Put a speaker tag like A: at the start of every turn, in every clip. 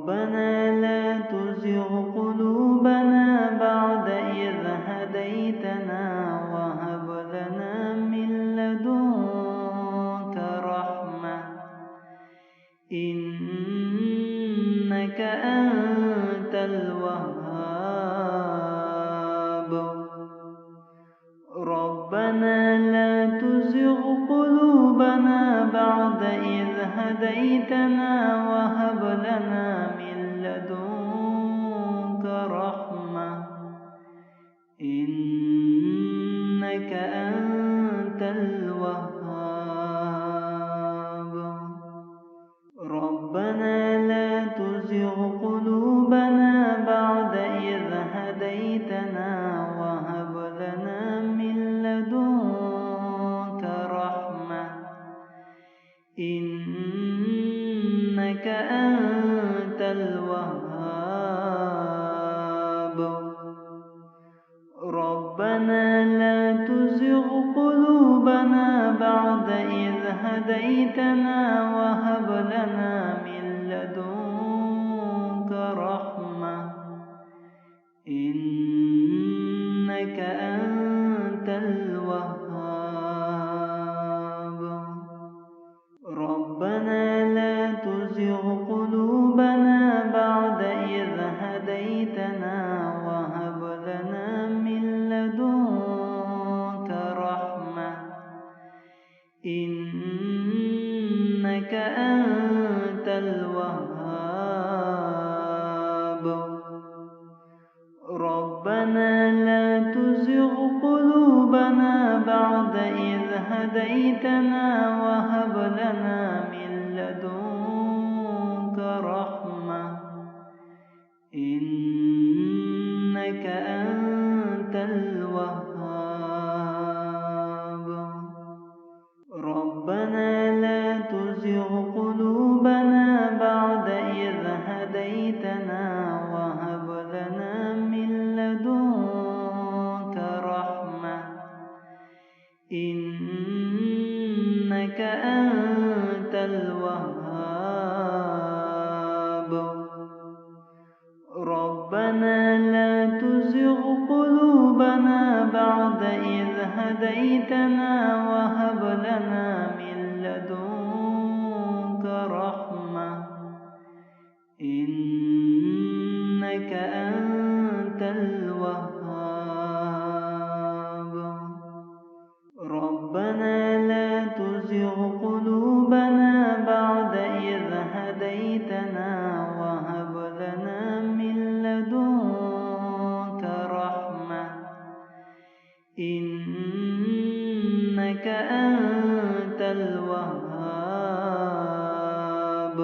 A: ربنا لا تزغ قلوبنا بعد إذ هديتنا وهب لنا من لدنك رحمة إنك أنت الوهاب. ربنا لا تزغ قلوبنا بعد إذ هديتنا وهب لنا من لدنك رحمة إنك أنت الوهاب. ربنا لا تزغ قلوبنا بعد إذ هديتنا وهب لنا من لدنك رحمة إنك أنت الوهاب. ربنا لا تزغ قلوبنا بعد إذ هديتنا وهب لنا من لدنك رحمة إنك أنت الوهاب. ربنا لا تزغ قلوبنا بعد إذ هديتنا وهب لنا من لدنك رحمة إنك أنت الوهاب. ربنا لا تزغ قلوبنا بعد إذ هديتنا وهب لنا من لدنك رحمة إنك أنت الوهاب. ربنا لا تزغ قلوبنا بعد إذ هديتنا وهب لنا من لدنك رحمة إنك أنت الوهاب. ربنا لا تزغ قلوبنا بعد إذ هديتنا وهب لنا من لدنك رحمة إنك أنت الوهاب. ربنا لا تزغ قلوبنا بعد إذ هديتنا وهب لنا من لدنك رحمة إنك أنت الوهاب.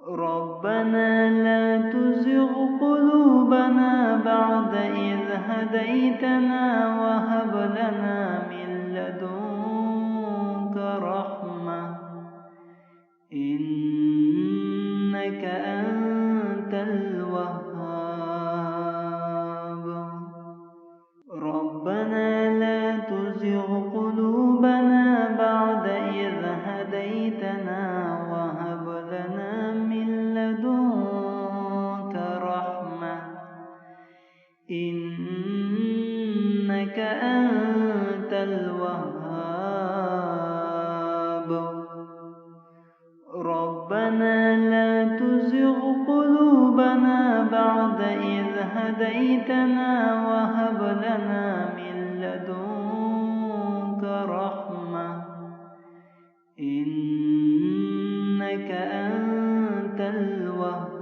A: ربنا لا تزغ قلوبنا بعد إذ هديتنا وهب لنا من لدنك رحمة إنك أنت الوهاب. ربنا لا تزغ قلوبنا بعد إذ هديتنا وهب لنا من لدنك رحمة إنك أنت الوهاب. ربنا لا تزغ قلوبنا بعد إذ هديتنا وهب لنا من لدنك رحمة إنك أنت الوهاب.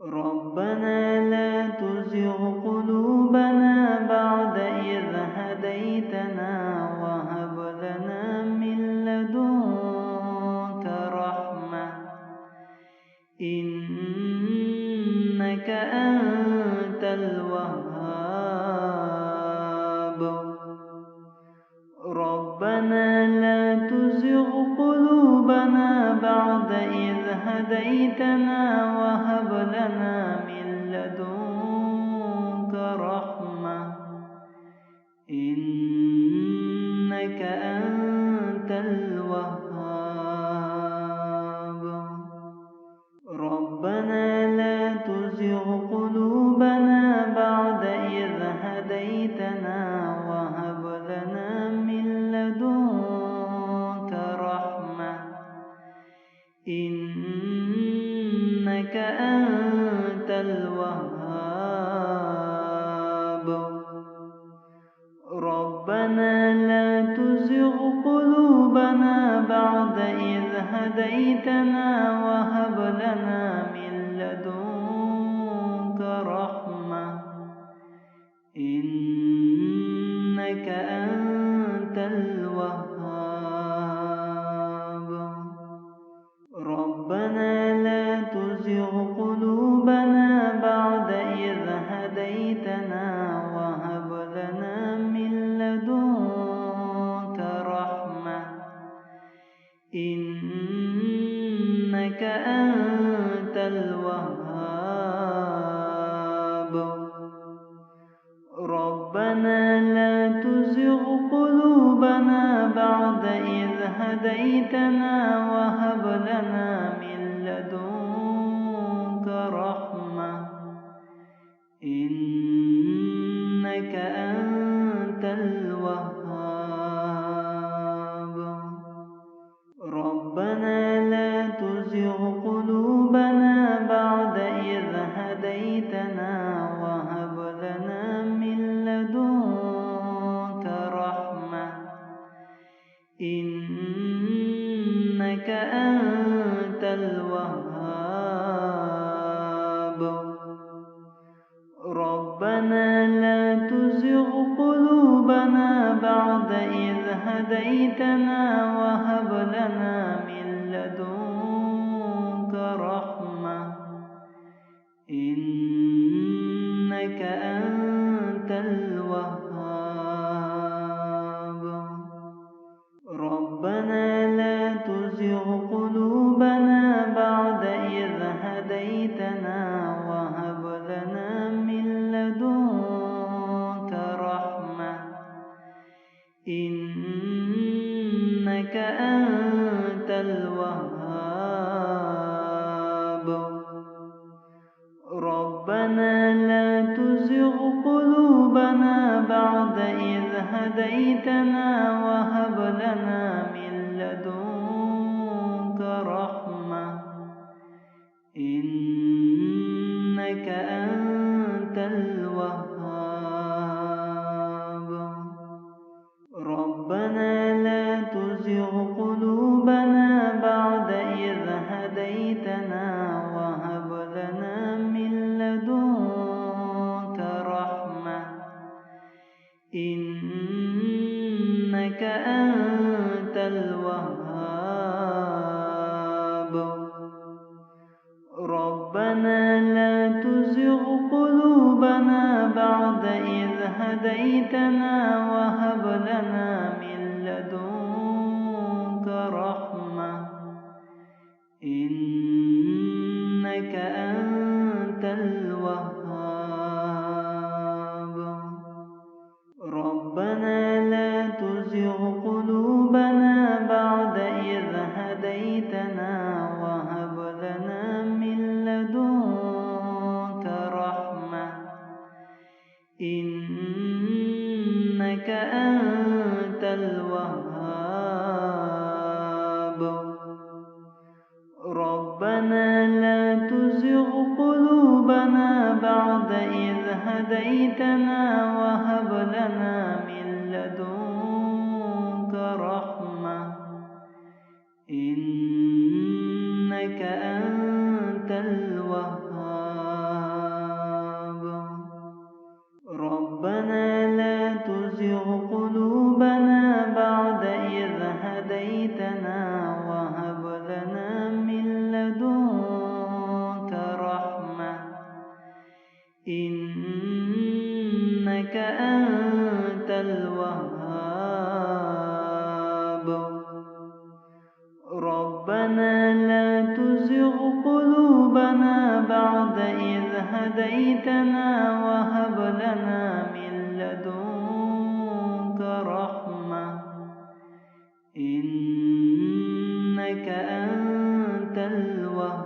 A: ربنا لا تزغ قلوبنا بعد إذ هديتنا وهب لنا من لدنك رحمة إنك أنت الوهاب. ربنا لا تزغ قلوبنا بعد إذ هديتنا وهب لنا من لدنك رحمة إنك أنت الوهاب. إنك أنت الوهاب. ربنا لا تزغ قلوبنا بعد إذ هديتنا وهب لنا من لدنك رحمة إنك أنت الوهاب. ربنا لا تزغ قلوبنا بعد إذ هديتنا وهب لنا من لدنك رحمة إنك أنت الوهاب. ربنا لا تزغ قلوبنا بعد إذ هديتنا وهب لنا من لدنك رحمة إنك أنت الوهاب. ربنا لا تزغ قلوبنا بعد إذ هديتنا وهب لنا من لدنك رحمة إنك أنت الوهاب. ربنا لا تزغ قلوبنا بعد إذ هديتنا وهب لنا من لدنك رحمة إنك أنت الوهاب. ربنا لا تزغ قلوبنا بعد إذ هديتنا وهب لنا من لدنك رحمة إنك أنت الوهاب. ربنا لا تزغ قلوبنا بعد إذ هديتنا وهب لنا من لدنك رحمة إنك أنت الوهاب. ربنا لا تزغ قلوبنا بعد إذ هديتنا وهب لنا من لدنك رحمة إنك أنت الوهاب. ربنا لا تزغ قلوبنا بعد إذ هديتنا وهب لنا من لدنك رحمة إنك أنت الوهاب. ربنا لا تزغ قلوبنا بعد إذ هديتنا وهب لنا من لدنك رحمة إنك أنت الوهاب. ربنا لا تزغ قلوبنا بعد إذ هديتنا وهب لنا من لدنك رحمة إنك أنت الوهاب. ربنا لا تزغ قلوبنا بعد إذ هديتنا وهب لنا من لدنك رحمة إنك أنت الوهاب. ربنا لا تزغ قلوبنا بعد إذ هديتنا وهب لنا من لدنك رحمة إنك أنت الوهاب.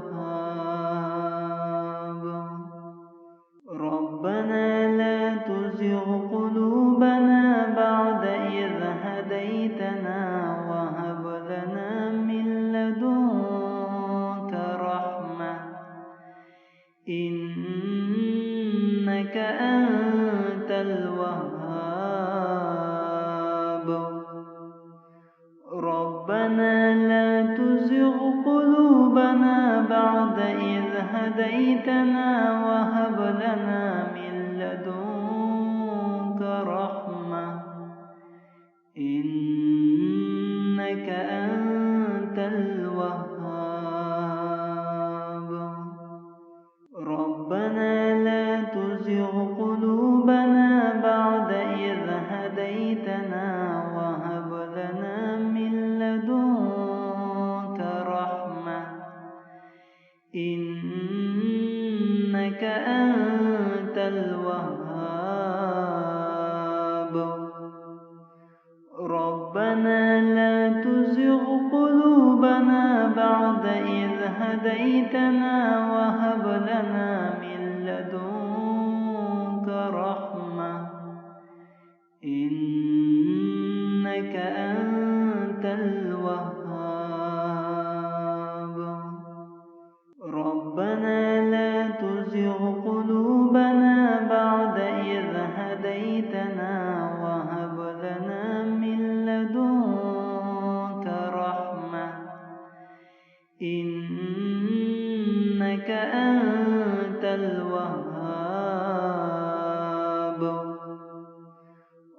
A: ربنا لا تزغ قلوبنا بعد إذ هديتنا وهب لنا من لدنك رحمة لا تزغ قلوبنا بعد إذ هديتنا وهب لنا من لدنك رحمة إنك أنت الوهاب ربنا لا تزغ قلوبنا بعد إذ هديتنا وهب لنا من لدنك رحمة إنك أنت الوهاب ربنا لا تزغ قلوبنا بعد إذ هديتنا وهب لنا من لدنك رحمة إنك أنت الوهاب ربنا لا تزغ قلوبنا بعد إذ هديتنا وهب لنا من لدنك رحمة إنك أنت الوهاب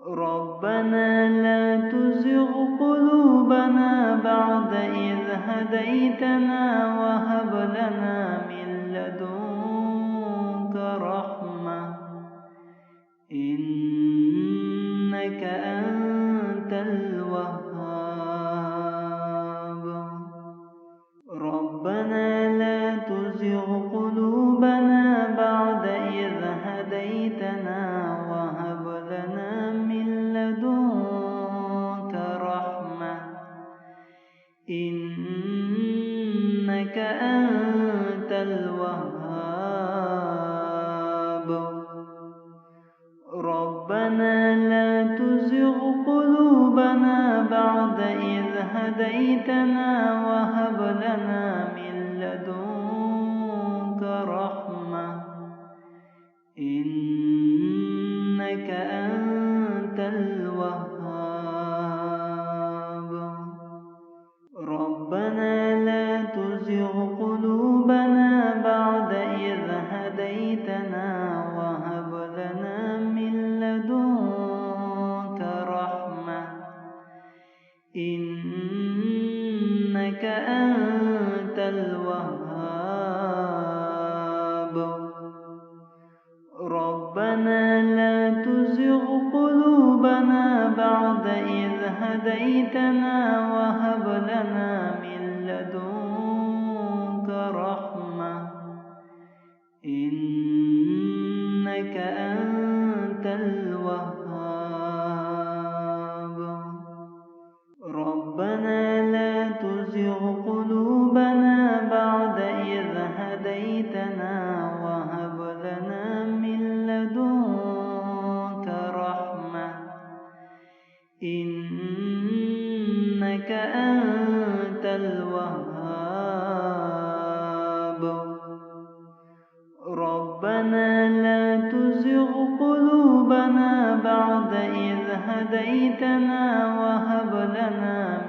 A: ربنا لا تزغ قلوبنا بعد إذ هديتنا وهب لنا من لدنك رحمة إنك أنت الوهاب ربنا لا تزغ قلوبنا بعد إذ هديتنا وهب لنا من لدنك رحمة إنك أنت الوهاب ربنا لا تزغ قلوبنا بعد إذ هديتنا وهب لنا من لدنك رحمة إنك أنت الوهاب ربنا لا تزغ قلوبنا بعد إذ هديتنا وهب لنا من لدنك رحمة إنك أنت الوهاب ربنا لا تزغ قلوبنا بعد إذ هديتنا وهب لنا من لدنك رحمة إنك أنت الوهاب ربنا لا تزغ قلوبنا بعد إذ هديتنا وهب لنا من لدنك رحمة إنك أنت الوهاب ربنا لا تزغ قلوبنا بعد إذ هديتنا وهب لنا